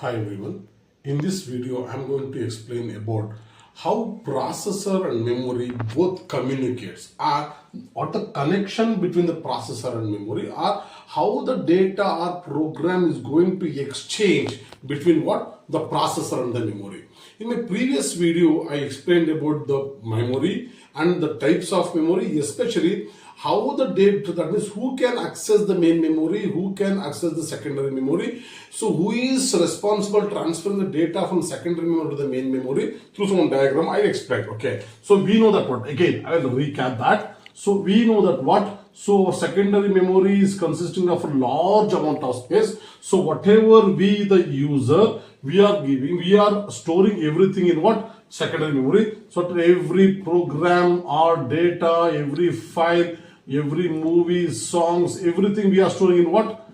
Hi everyone. In this video, I'm going to explain about how processor and memory both communicates, or what the connection between the processor and memory, or how the data or program is going to exchange between what the processor and the memory. In my previous video, I explained about the memory and the types of memory, especially how the data, that means who can access the main memory, who can access the secondary memory. So who is responsible transferring the data from secondary memory to the main memory through some diagram I explained. Okay, so we know that what, again I will recap that. So we know that what, so secondary memory is consisting of a large amount of space. So whatever we the user, we are storing everything in what, secondary memory. So to every program or data, every file, every movie, songs, everything we are storing in what,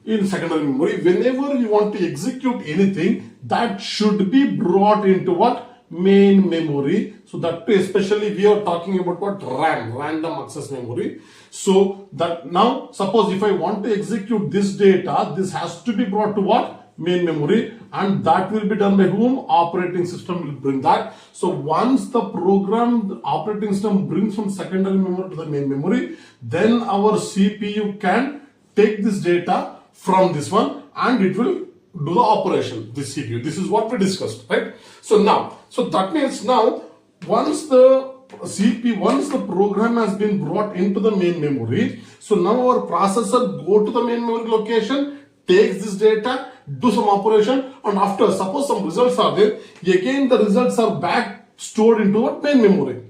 in secondary memory. Whenever you want to execute anything, that should be brought into what, main memory. So that especially we are talking about what, RAM, random access memory. So that now suppose if I want to execute this data, this has to be brought to what, main memory, and that will be done by whom? Operating system will bring that. So once the program, the operating system brings from secondary memory to the main memory, then our CPU can take this data from this one and it will do the operation, this CPU. This is what we discussed, right? So now, so that means now once the CPU, once the program has been brought into the main memory, so now our processor go to the main memory location, takes this data, do some operation, and after suppose some results are there, again the results are back stored into what, main memory.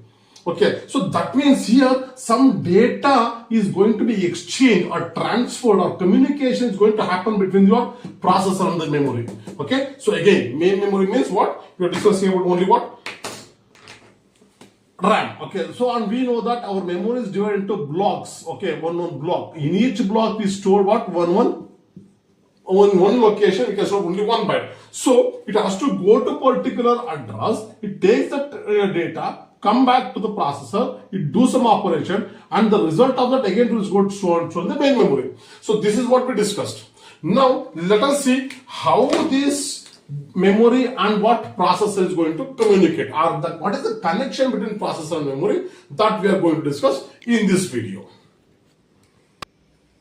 Okay, so that means here some data is going to be exchanged or transferred, or communication is going to happen between your processor and the memory. Okay, so again main memory means what, we are discussing about only what, RAM. Okay, so and we know that our memory is divided into blocks. Okay, one block. In each block we store what, one location, we can store only one byte. So it has to go to particular address, it takes that data, come back to the processor, it do some operation, and the result of that again will go to the main memory. So this is what we discussed. Now let us see how this memory and what processor is going to communicate, or that what is the connection between processor and memory, that we are going to discuss in this video.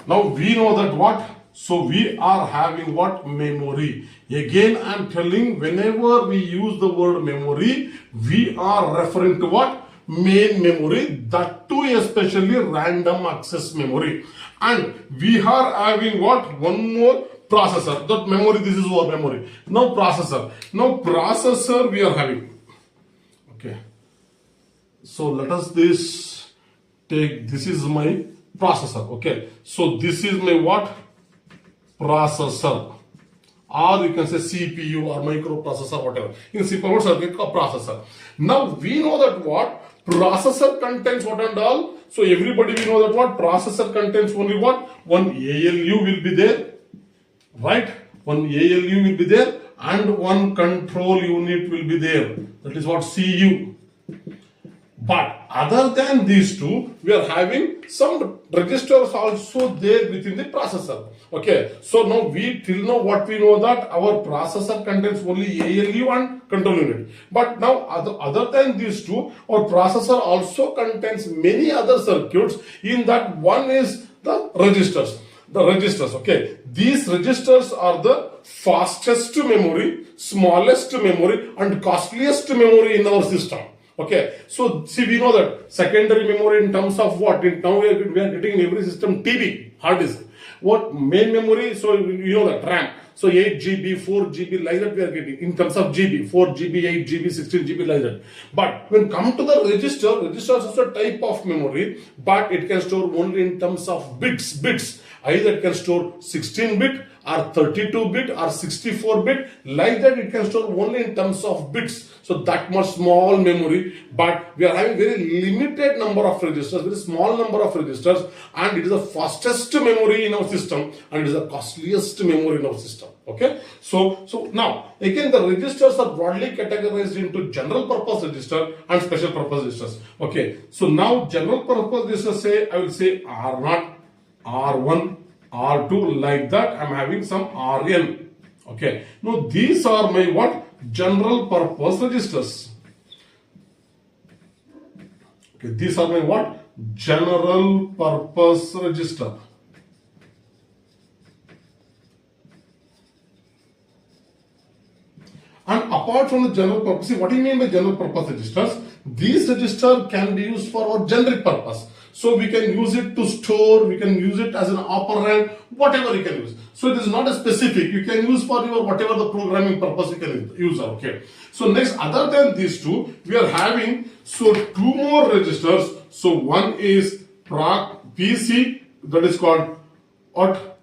Now we know that what, so we are having what, memory. Again I am telling, whenever we use the word memory, we are referring to what, main memory, that too especially random access memory. And we are having what, one more, processor. That memory, this is our memory. Now processor. Now processor we are having. Okay. So let us this take, this is my processor. Okay. So this is my what, processor, or you can say CPU or microprocessor, whatever. In simple words, we call processor. Now we know that what, processor contains what and all. So everybody we know that what, processor contains only what, one ALU will be there, right? One ALU will be there and one control unit will be there. That is what, CU. But other than these two, we are having some registers also there within the processor. Okay, so now we till now what we know that our processor contains only ALU and control unit. But now other than these two, our processor also contains many other circuits. In that one is the registers. The registers, okay, these registers are the fastest memory, smallest memory, and costliest memory in our system. Okay, so see, we know that secondary memory in terms of what, in now we are getting in every system TB, hard disk. What, main memory, so you know that RAM, so 8 GB, 4 GB, like that we are getting in terms of GB, 4 GB, 8 GB, 16 GB, like that. But when come to the register is also a type of memory, but it can store only in terms of bits. Either it can store 16-bit or 32-bit or 64-bit, like that it can store only in terms of bits. So that much small memory, but we are having very limited number of registers, very small number of registers, and it is the fastest memory in our system, and it is the costliest memory in our system. Okay, so now again the registers are broadly categorized into general purpose register and special purpose registers. Okay, so now general purpose registers, say I will say R0, R1, R2, like that. I'm having some RN. Okay. Now these are my what? General purpose registers. Okay, these are my what? General purpose register. And apart from the general purpose, see what do you mean by general purpose registers? These registers can be used for our generic purpose. So we can use it to store, we can use it as an operand, whatever you can use. So it is not a specific, you can use for your whatever the programming purpose you can use. Okay. So next, other than these two, we are having so two more registers. So one is PC, that is called what?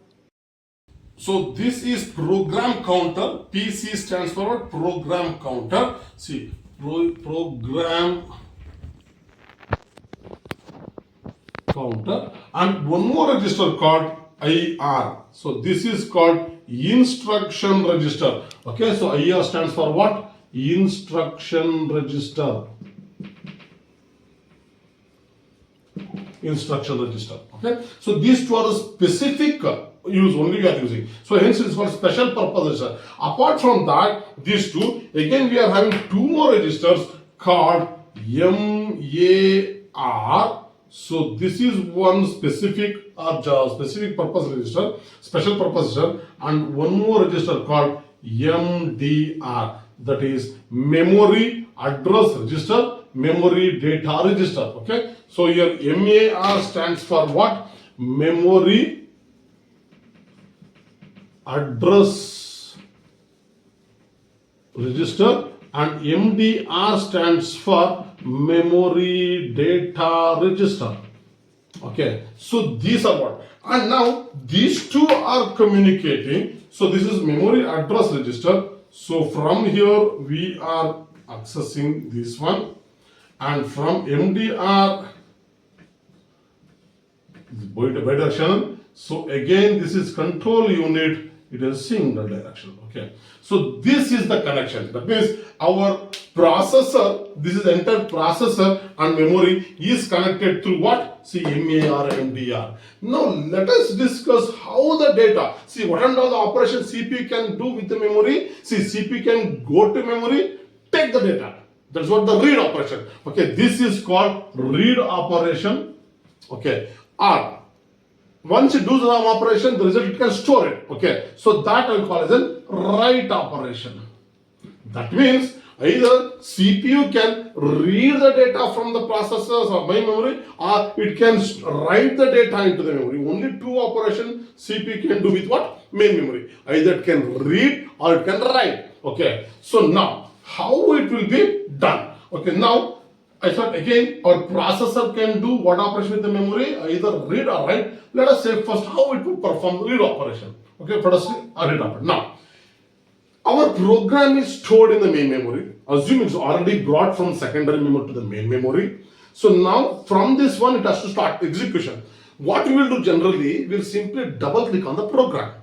So this is program counter. PC stands for what? Program counter. See, program counter, and one more register called IR. So this is called instruction register. Okay, so IR stands for what? Instruction register. Instruction register. Okay, so these two are the specific use only we are using. So hence it is called special purpose register. Apart from that, these two, again we are having two more registers called MAR. So this is one specific specific purpose register, special purpose register, and one more register called MDR, that is memory address register, memory data register. Okay, so here MAR stands for what? Memory address register, and MDR stands for memory data register. Okay, so these are what, and now these two are communicating. So this is memory address register. So from here we are accessing this one, and from MDR bidirectional. So again this is control unit, it is single direction. Okay, so this is the connection. That means our processor, this is the entire processor and memory is connected through what? See, MAR, MDR. Now let us discuss how the data, see what and all the operation CPU can do with the memory. See, CPU can go to memory, take the data. That's what the read operation. Okay, this is called read operation. Okay, or once it does the operation, the result it can store it. Okay, so that I will call as a write operation. That means either CPU can read the data from the processors or my memory, or it can write the data into the memory. Only two operations CPU can do with what? Main memory. Either it can read or it can write. Okay, so now how it will be done? Okay, now I thought again our processor can do what operation with the memory, either read or write. Let us say first how it will perform the read operation. Okay, first read operation. Now, our program is stored in the main memory. Assume it's already brought from secondary memory to the main memory. So now from this one it has to start execution. What we will do generally, we will simply double click on the program,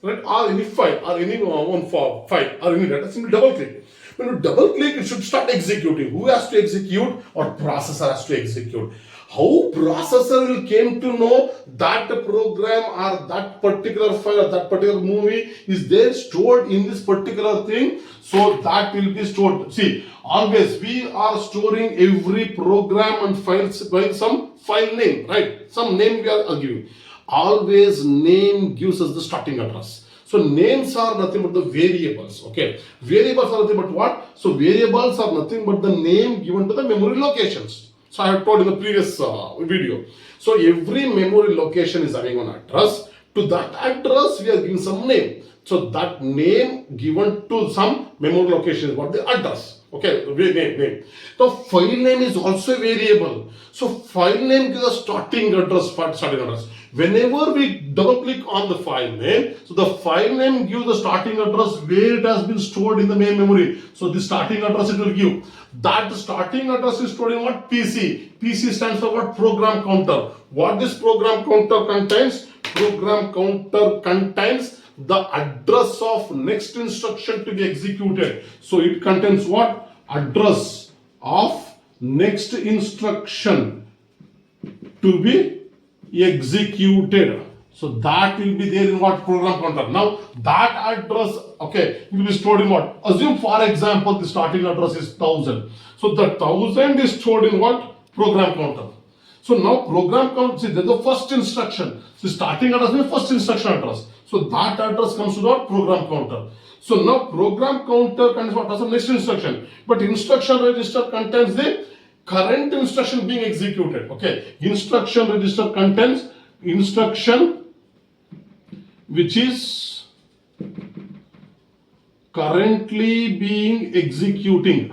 right? Or any file or any one file or any data, simply double click. When you double click, it should start executing. Who has to execute? Or processor has to execute. How processor will came to know that the program or that particular file or that particular movie is there stored in this particular thing? So that will be stored. See, always we are storing every program and files by some file name, right? Some name we are giving. Always name gives us the starting address. So names are nothing but the variables. Okay, variables are nothing but what? So variables are nothing but the name given to the memory locations. So I have told in the previous video. So every memory location is having an address. To that address we are giving some name. So that name given to some memory location is what the address. Okay, name. The file name is also a variable. So file name gives a starting address. Whenever we double click on the file name, so the file name gives the starting address where it has been stored in the main memory. So the starting address it will give. That starting address is stored in what? PC. PC stands for what? Program counter. What this program counter contains? Program counter contains the address of next instruction to be executed. So it contains what? Address of next instruction to be executed. So that will be there in what? Program counter. Now that address, okay, will be stored in what? Assume for example the starting address is 1000. So the 1000 is stored in what? Program counter. So now program counter, see, there's the first instruction. So starting address is first instruction address. So that address comes to what? Program counter. So now program counter contains what? As the next instruction. But instruction register contains the current instruction being executed. Okay. Instruction register contains instruction which is currently being executing.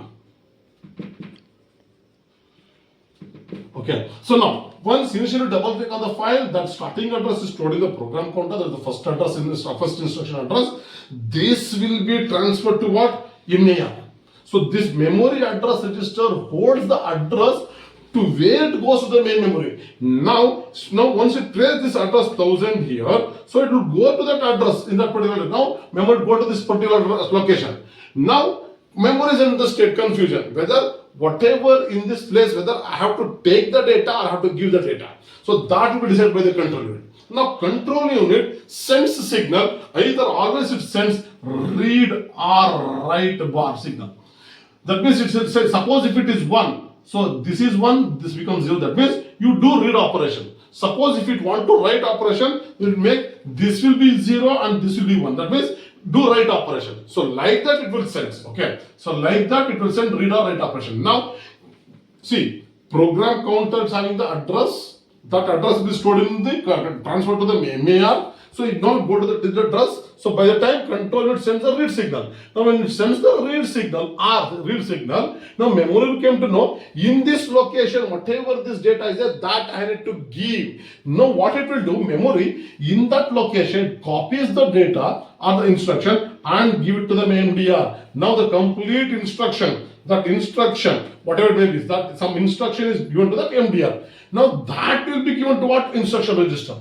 Okay, so now once initially double click on the file, that starting address is stored in the program counter, that is the first address in this first instruction address. This will be transferred to what? MAR. So this memory address register holds the address to where it goes to the main memory. Now once you trace this address 1000 here, so it will go to that address in that particular. Now memory will go to this particular location. Now memory is in the state confusion whether whatever in this place, whether I have to take the data or I have to give the data. So that will be decided by the control unit. Now control unit sends signal, either always it sends read or write bar signal. That means it says, suppose if it is 1, so this is 1, this becomes 0, that means you do read operation. Suppose if it want to write operation, it will make this will be 0 and this will be 1. That means do write operation. So like that it will send. Okay. So like that it will send read or write operation. Now see, program counter is having the address. That address will be stored in the transfer to the MAR. So it now go to the address. So by the time control unit sends the read signal. Now when it sends the read signal or read signal, now memory came to know in this location whatever this data is there, that I need to give. Now what it will do, memory in that location copies the data or the instruction and give it to the MDR. Now the complete instruction, that instruction, whatever it may be, that some instruction is given to that MDR. Now that will be given to what? Instruction register.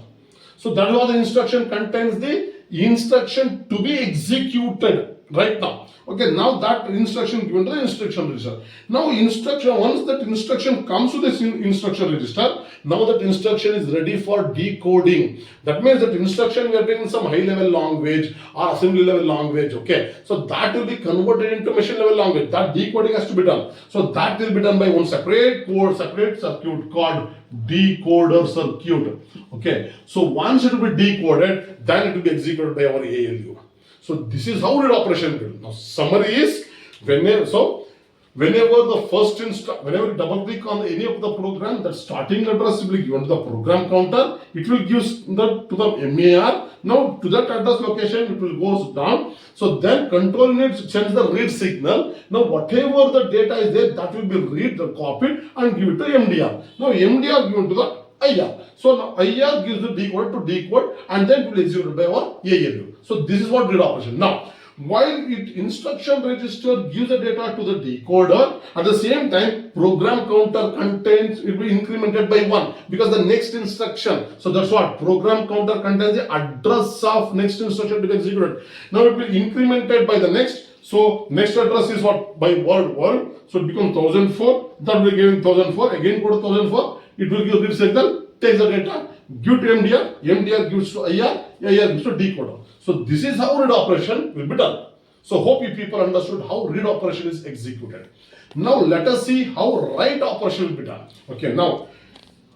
So that is what the instruction contains the instruction to be executed right now. Okay, now that instruction given to the instruction register. Now instruction, once that instruction comes to this instruction register, now that instruction is ready for decoding. That means that instruction we are doing in some high level language or assembly level language. Okay, so that will be converted into machine level language. That decoding has to be done. So that will be done by one separate code, separate circuit called decoder circuit. Okay, so once it will be decoded, then it will be executed by our ALU. So this is how read operation will. Now summary is whenever the first whenever you double click on any of the program, that starting address will be given to the program counter. It will give that to the MAR. Now to that address location it will go down. So then control unit sends the read signal. Now whatever the data is there, that will be read, copied and give it to MDR. Now MDR given to the IR. So now IR gives the decoder to decode and then it will execute by our ALU. So this is what read operation. Now while it instruction register gives the data to the decoder, at the same time program counter contains, it will be incremented by 1 because the next instruction. So that's what program counter contains the address of next instruction to be executed. Now it will be incremented by the next. So next address is what? By word. So it becomes 1004. That will be given 1004. Again go to 1004. It will give read signal, takes the data, give to MDR, MDR gives to IR, IR gives to decoder. So this is how read operation will be done. So hope you people understood how read operation is executed. Now let us see how write operation will be done. Okay, now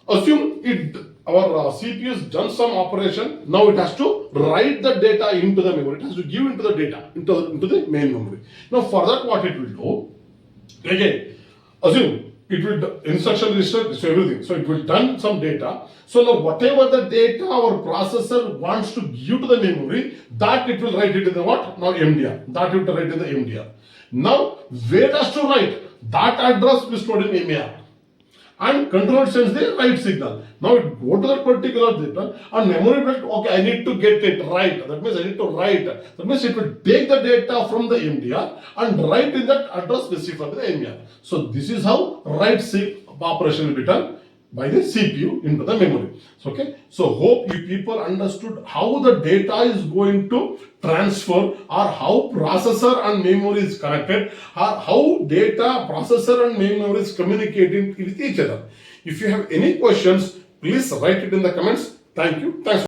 assume our CPU has done some operation. Now it has to write the data into the memory. It has to give into the data into the main memory. Now for that what it will do, again assume it will instruction register, so everything. So it will done some data. So now whatever the data our processor wants to give to the memory, that it will write it in the what? Now MDR. That it will write in the MDR. Now where it has to write? That address will be stored in MAR. And controller sends the write signal. Now it go to that particular data and memory will, okay, I need to get it right. That means I need to write. That means it will take the data from the MDR and write in that address specified by the MDR. So this is how write operation will be done by the CPU into the memory. So, okay. So hope you people understood how the data is going to transfer or how processor and memory is connected or how data processor and memory is communicating with each other. If you have any questions, please write it in the comments. Thank you. Thanks.